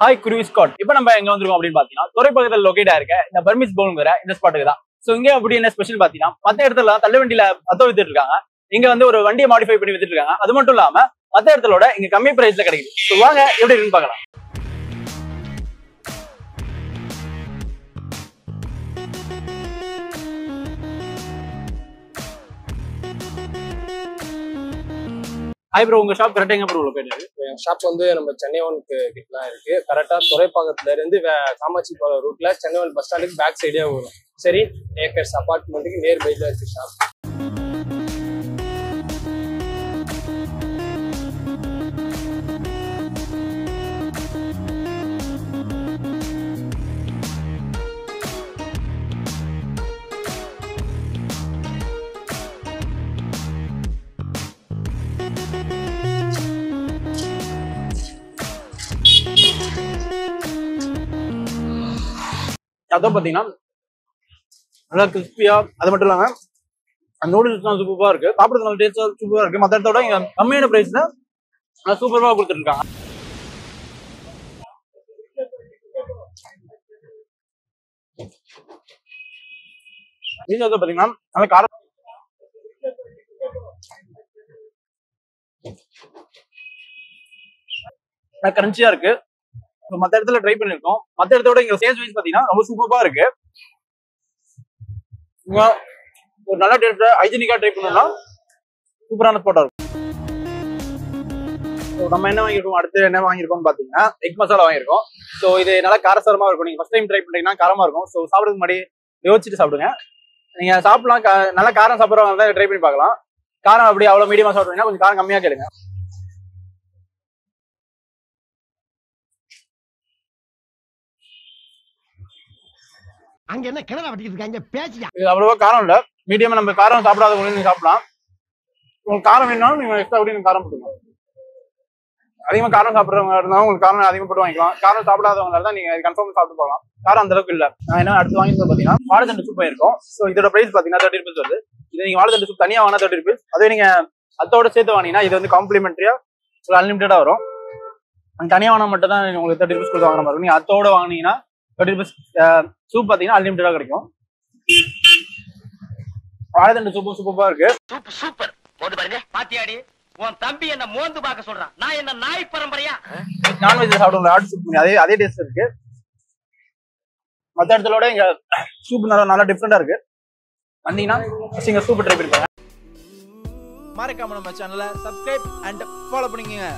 Hi குருவி Scott. இப்போ நம்ம எங்க வந்திருக்கோம் அப்படின்னு பாத்தீங்கன்னா துறைப்பக்கத்தில் லொகேட் ஆயிருக்க இந்த பர்மிஸ் பவுலுங்கிற இந்த ஸ்பாட்டுக்கு தான். சோ இங்க அப்படி என்ன ஸ்பெஷல் பாத்தீங்கன்னா மத்த இடத்துல தள்ளு வண்டியில அத்த வித்துட்டு இருக்காங்க. இங்க வந்து ஒரு வண்டியை மாடிஃபை பண்ணி வித்துட்டு இருக்காங்க. அது மட்டும் இல்லாம மத்த இடத்துல இங்க கம்மி பிரைஸ்ல கிடைக்குது. சோ வாங்க எப்படி இருக்குன்னு பார்க்கலாம். ஹாய் ப்ரோ, உங்க ஷாப் கரெக்டா எங்க ப்ரோ லொகேட் இருக்கு? ஷாப் வந்து நம்ம சென்னை ஒனுக்கு கிட்டலாம் இருக்கு. கரெக்டா துறைப்பாக்கத்துல இருந்து காமாட்சி போற ரூட்ல சென்னை ஒன் பஸ் ஸ்டாண்டுக்கு பேக் சைடே வரும். சரி, ஏக்கர்ஸ் அபார்ட்மெண்ட்டுக்கு நியர் பைல இருக்கு ஷாப். அதான் பாத்தீங்கன்னா நல்லா கிறிஸ்பியா, அது மட்டும் இல்லாம நூடுல்ஸ் சூப்பரா இருக்கு. சாப்பிடுறது நல்ல டேஸ்டா சூப்பரா இருக்கு. மத்த இடத்தோட இங்க கம்மியான பிரைஸ்ல சூப்பரா கொடுத்துட்டு இருக்காங்க. பாத்தீங்கன்னா நல்ல காரம் கிரன்ச்சியா இருக்கு. மத்த இடத்துல ட்ரை பண்ணிருக்கோம். மத்த இடத்தோட இங்க சேல்ஸ் வைஸ் பாத்தீங்கன்னா ரொம்ப சூப்பரா இருக்கு. ஒரு நல்ல டேஸ்ட் ஹைஜீனிக்கா ட்ரை பண்ணோம்னா சூப்பரான ஸ்பாட்டா இருக்கும். நம்ம என்ன வாங்கியிருக்கோம், அடுத்து என்ன வாங்கியிருக்கோம் பாத்தீங்கன்னா எக் மசாலா வாங்கியிருக்கோம். ஸோ இது நல்லா காரசாரமா இருக்கும். நீங்க ஃபர்ஸ்ட் டைம் ட்ரை பண்றீங்கன்னா காரமா இருக்கும். ஸோ சாப்பிடுறதுக்கு முன்னாடி யோசிச்சுட்டு சாப்பிடுங்க. நீங்க சாப்பிடலாம், நல்லா காரம் சாப்பிட்றவங்க தான் ட்ரை பண்ணி பார்க்கலாம். காரம் அப்படி அவ்வளவு மீடியமா சாப்பிடுறீங்கன்னா கொஞ்சம் காரம் கம்மியா கேளுங்க. அங்க என்ன கிணறு வட்டிக்கிட்டு இருக்காங்க பேச்சியா? இது அவ்வளவா காரம் இல்ல, மீடியமா. நம்ம காரம் சாப்பிடாதவங்க நீங்க சாப்பிடலாம். உங்களுக்கு காரம் வேணும்னாலும் நீங்க எக்ஸ்ட்ரா அப்படி காரம் போட்டுக்கலாம். அதிகமா காரம் சாப்பிட்றவங்க இருந்தாலும் உங்களுக்கு காரம் அதிகமா போட்டு வாங்கிக்கலாம். காரம் சாப்பிடாதவங்க தான் நீங்க கன்ஃபார்ம் சாப்பிட்டு போகலாம். காரம் அந்த அளவுக்கு இல்ல. நான் என்ன அடுத்து வாங்கிட்டு பாத்தீங்கன்னா வாழைத்தண்டு சூப் இருக்கும். ஸோ இதோட பிரைஸ் பாத்தீங்கன்னா 30 rupees வருது. இது நீங்க வாழைத்தண்டு சூப் தனியா வாங்கினா 30 rupees. அதே நீங்க அத்தோட சேர்த்து வாங்கினீங்கன்னா இது வந்து காம்ப்ளிமெண்டரியா அன்லிமிட்டடா வரும். தனியா வாங்கினா மட்டும் தான் உங்களுக்கு 30 rupees கொடுத்து வாங்குற மாதிரி இருக்கும். நீங்க அத்தோட வாங்கினீங்கன்னா 30 rupees சூப் பாத்தீங்கன்னா அன்லிமிட்டடா கிடைக்கும். வாழைத்தண்டு சூப்பும் சூப்பரா இருக்கு. சூப்பர் போடு பாருங்க. பாத்தியாடி உன் தம்பி என்ன மோந்து பார்க்க சொல்றான். நான் என்ன நாய் பரம்பரையா? நான்வெஜ் சாப்பிடுவோம் ஆட்டு சூப், அதே டேஸ்ட் இருக்கு. மற்ற இடத்துல இங்க சூப் நல்லா டிஃப்ரெண்டா இருக்கு. வந்தீங்கன்னா இங்க சூப் ட்ரை பண்ணிப்பாங்க. மறக்காம நம்ம சேனலை சப்ஸ்கிரைப் அண்ட் ஃபாலோ பண்ணிக்கங்க.